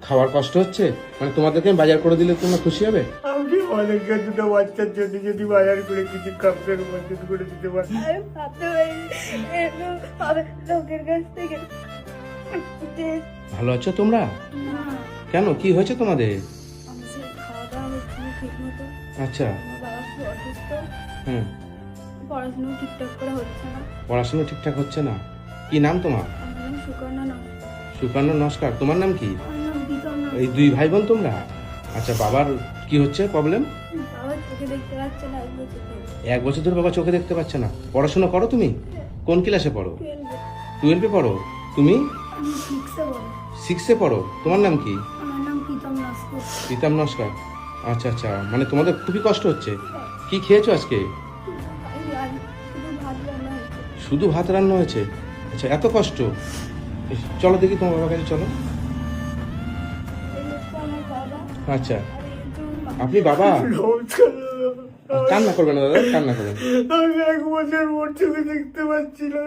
খাওয়ার কষ্ট হচ্ছে? মানে তোমাদেরকে আমি বাজার করে দিলে তোমরা খুশি হবে? আমি অনেকটা দুটো বাচ্চার জন্য যদি বাজার করে কিছু কাপড়ের মধ্যে করে দিতে পারি। লোকের কাছ থেকে ভালো আছো তোমরা? কেন, কি হয়েছে তোমাদের? খাওয়া দাওয়া হচ্ছে না ঠিক মতো। আচ্ছা। আমার বাবা খুব অসুস্থ, হুম। পড়াশোনা ঠিকঠাক করে হচ্ছে না। পড়াশোনা ঠিকঠাক হচ্ছে না? কি নাম তোমার? আমার নাম সুকন্যা নস্কর। সুকর্ণ নস্কর। তোমার নাম কি? আমার নাম প্রীতম নস্কর। এই দুই ভাই বোন তোমরা? আচ্ছা, বাবার কি হচ্ছে প্রবলেম? বাবা চোখে দেখতে পাচ্ছে না, 1 বছর ধরে। 1 বছর ধরে বাবা চোখে দেখতে পাচ্ছে না। পড়াশোনা করো তুমি? কোন ক্লাসে পড়ো? 12-এ পড়ো। তুমি? আমি 6-এ পড়ি। 6-এ পড়ো। তোমার নাম কি? আমার নাম প্রীতম নস্কর। প্রীতম নস্কর। আচ্ছা আচ্ছা, মানে তোমাদের খুবই কষ্ট হচ্ছে। কি খেয়েছো আজকে? শুধু ভাত রান্না হয়েছে। শুধু ভাত রান্না হয়েছে? আচ্ছা, এত কষ্ট। চলো দেখি তোমার বাবার কাছে, চলো। এই হচ্ছে আমার বাবা, আচ্ছা, আর এই হচ্ছে আমার মা। আপনি বাবা? নমস্কার। কান্না করবেন না দাদা, কান্না করবেন না। আমি 1 বছর ওর চোখে দেখতে পাচ্ছি না।